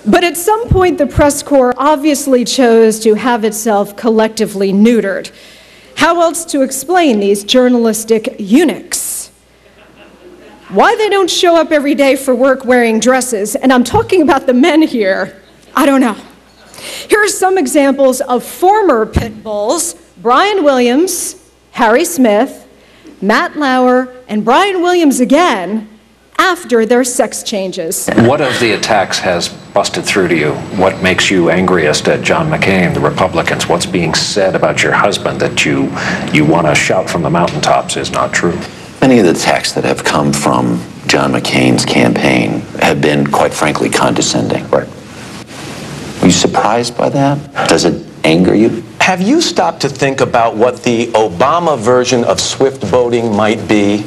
But at some point, the press corps obviously chose to have itself collectively neutered. How else to explain these journalistic eunuchs? Why they don't show up every day for work wearing dresses, and I'm talking about the men here, I don't know. Here are some examples of former pit bulls: Brian Williams, Harry Smith, Matt Lauer, and Brian Williams again, after their sex changes. What of the attacks has busted through to you? What makes you angriest at John McCain, the Republicans? What's being said about your husband that you want to shout from the mountaintops is not true? Many of the attacks that have come from John McCain's campaign have been, quite frankly, condescending. Right. Are you surprised by that? Does it anger you? Have you stopped to think about what the Obama version of swift voting might be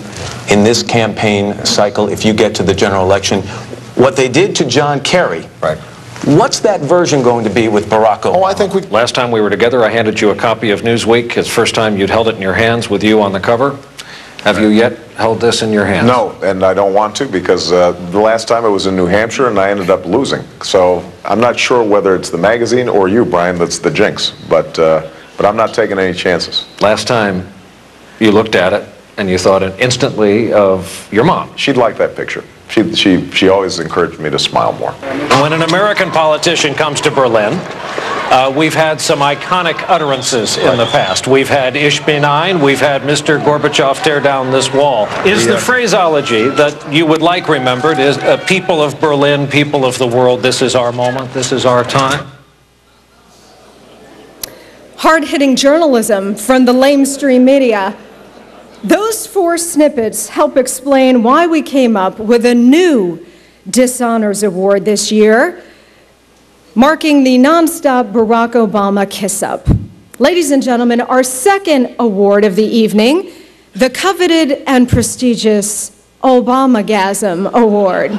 in this campaign cycle if you get to the general election? What they did to John Kerry. Right. What's that version going to be with Barack Obama? Oh, I think last time we were together, I handed you a copy of Newsweek. It's the first time you'd held it in your hands with you on the cover. Have you yet held this in your hands? No, and I don't want to, because the last time it was in New Hampshire and I ended up losing. So I'm not sure whether it's the magazine or you, Brian, that's the jinx. But I'm not taking any chances. Last time you looked at it and you thought instantly of your mom. She'd like that picture. She always encouraged me to smile more. When an American politician comes to Berlin, we've had some iconic utterances in the past. We've had Ich bin ein, we've had Mr. Gorbachev tear down this wall. Is the phraseology that you would like remembered is people of Berlin, people of the world, this is our moment, this is our time? Hard-hitting journalism from the lamestream media. Those 4 snippets help explain why we came up with a new Dishonors Award this year, marking the nonstop Barack Obama kiss-up. Ladies and gentlemen, our second award of the evening, the coveted and prestigious Obamagasm Award.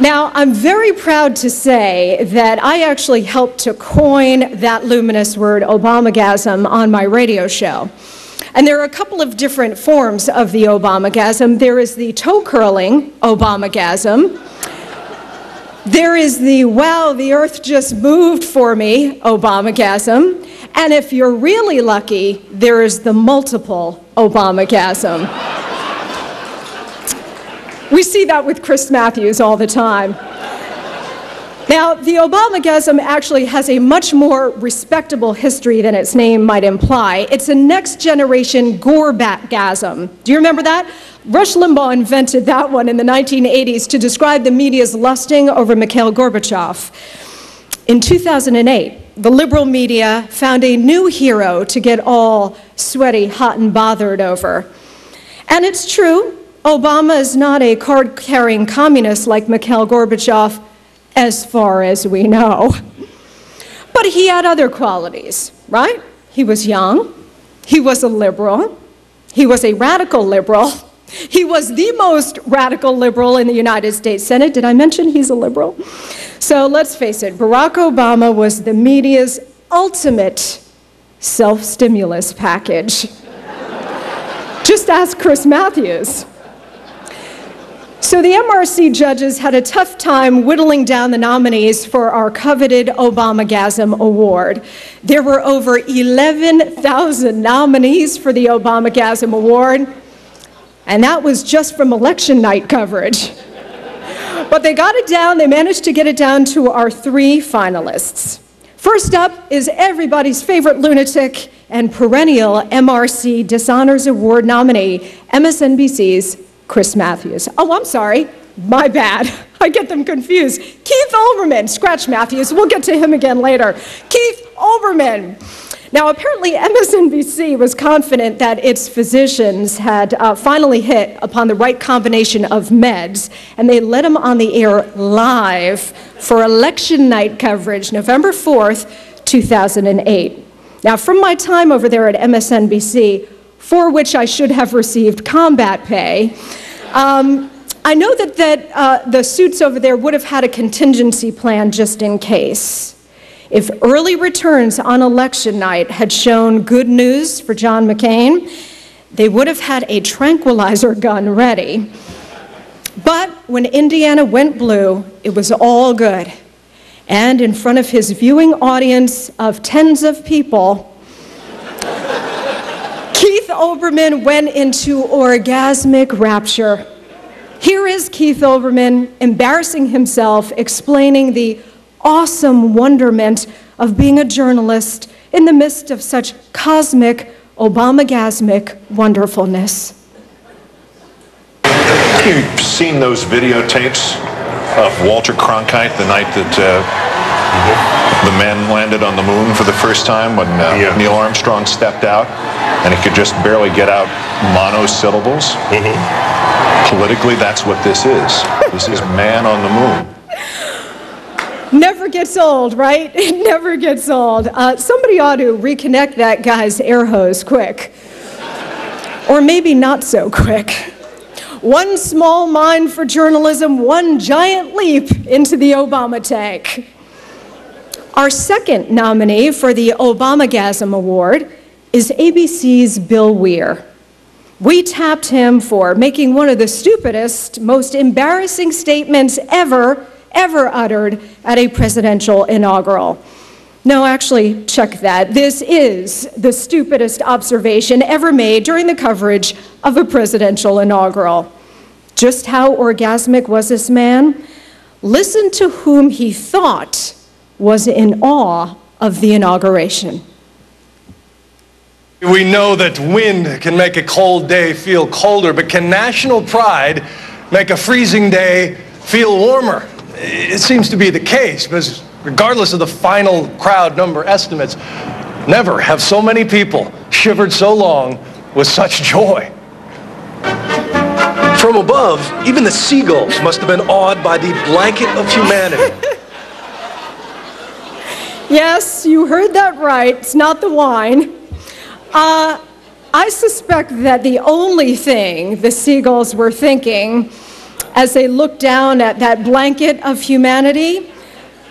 Now, I'm very proud to say that I actually helped to coin that luminous word, Obamagasm, on my radio show. And there are a couple of different forms of the Obamagasm. There is the toe-curling Obamagasm. There is the, wow, the earth just moved for me Obamagasm. And if you're really lucky, there is the multiple Obamagasm. We see that with Chris Matthews all the time. Now, the Obamagasm actually has a much more respectable history than its name might imply. It's a next-generation Gorbagasm. Do you remember that? Rush Limbaugh invented that one in the 1980s to describe the media's lusting over Mikhail Gorbachev. In 2008, the liberal media found a new hero to get all sweaty, hot, and bothered over. And it's true, Obama is not a card-carrying communist like Mikhail Gorbachev, as far as we know. But he had other qualities, right? He was young, he was a liberal, he was a radical liberal, he was the most radical liberal in the United States Senate. Did I mention he's a liberal? So let's face it, Barack Obama was the media's ultimate self-stimulus package. Just ask Chris Matthews. So the MRC judges had a tough time whittling down the nominees for our coveted Obamagasm Award. There were over 11,000 nominees for the Obamagasm Award, and that was just from election night coverage. But they got it down, they managed to get it down to our 3 finalists. First up is everybody's favorite lunatic and perennial MRC Dishonors Award nominee, MSNBC's Chris Matthews. Oh, I'm sorry. My bad. I get them confused. Keith Olbermann. Scratch Matthews. We'll get to him again later. Keith Olbermann. Now, apparently MSNBC was confident that its physicians had finally hit upon the right combination of meds, and they let him on the air live for election night coverage, November 4th, 2008. Now, from my time over there at MSNBC, for which I should have received combat pay, I know that the suits over there would have had a contingency plan just in case. If early returns on election night had shown good news for John McCain, they would have had a tranquilizer gun ready. But when Indiana went blue, it was all good. And in front of his viewing audience of tens of people, Keith Olbermann went into orgasmic rapture. Here is Keith Olbermann embarrassing himself, explaining the awesome wonderment of being a journalist in the midst of such cosmic, Obamagasmic wonderfulness. You've seen those videotapes of Walter Cronkite the night that the men landed on the moon for the first time when Neil Armstrong stepped out and he could just barely get out monosyllables. Politically, that's what this is. This is man on the moon. Never gets old, right? It never gets old. Somebody ought to reconnect that guy's air hose quick. Or maybe not so quick. One small mind for journalism, one giant leap into the Obama tank. Our second nominee for the Obamagasm Award is ABC's Bill Weir. We tapped him for making one of the stupidest, most embarrassing statements ever uttered at a presidential inaugural. No, actually, check that. This is the stupidest observation ever made during the coverage of a presidential inaugural. Just how orgasmic was this man? Listen to whom he thought was in awe of the inauguration. We know that wind can make a cold day feel colder, but can national pride make a freezing day feel warmer? It seems to be the case, because regardless of the final crowd number estimates, never have so many people shivered so long with such joy. From above, even the seagulls must have been awed by the blanket of humanity. Yes, you heard that right. It's not the wine. I suspect that the only thing the seagulls were thinking as they looked down at that blanket of humanity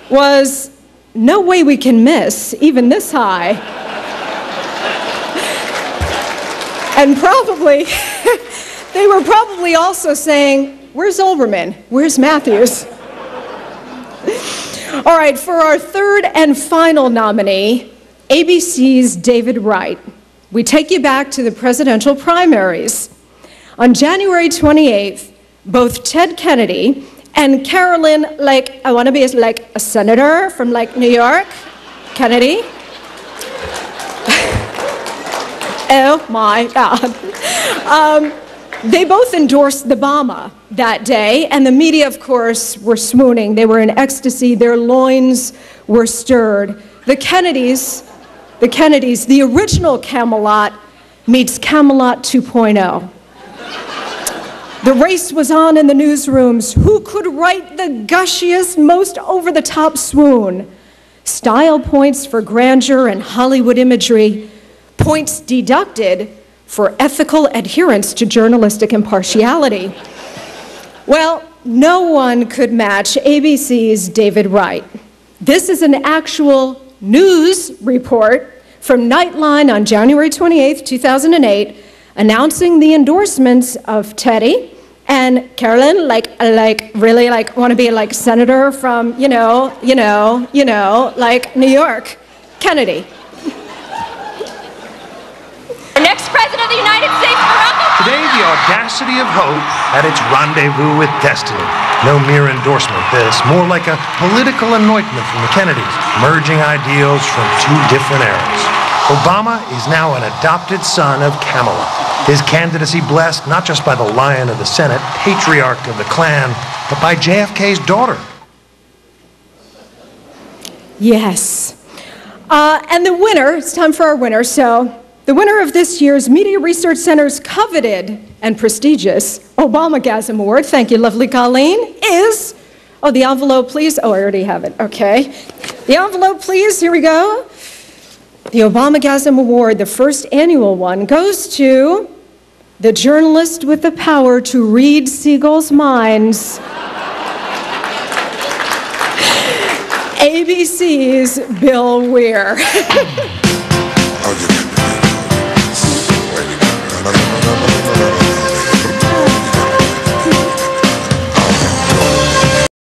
was, no way we can miss, even this high. And probably, they were probably also saying, where's Olbermann? Where's Matthews? All right, for our third and final nominee, ABC's David Wright. We take you back to the presidential primaries. On January 28th, both Ted Kennedy and Carolyn, I want to be a senator from New York, Kennedy. Oh my God. They both endorsed the Obama that day, and the media, of course, were swooning. They were in ecstasy. Their loins were stirred. The Kennedys, the original Camelot meets Camelot 2.0. The race was on in the newsrooms. Who could write the gushiest, most over-the-top swoon? Style points for grandeur and Hollywood imagery, points deducted for ethical adherence to journalistic impartiality. Well, no one could match ABC's David Wright. This is an actual news report from Nightline on January 28th, 2008, announcing the endorsements of Teddy and Carolyn, really want to be senator from, New York, Kennedy. The next president of the United States, Barack Obama. Today, the audacity of hope at its rendezvous with destiny. No mere endorsement, this, more like a political anointment from the Kennedys, merging ideals from two different eras. Obama is now an adopted son of Camelot. His candidacy blessed not just by the Lion of the Senate, patriarch of the Klan, but by JFK's daughter. Yes. And the winner, it's time for our winner, so the winner of this year's Media Research Center's coveted and prestigious Obamagasm Award, thank you, lovely Colleen, is, oh, the envelope, please. Oh, I already have it, okay. The envelope, please, here we go. The Obamagasm Award, the first annual one, goes to the journalist with the power to read seagulls' minds, ABC's Bill Weir.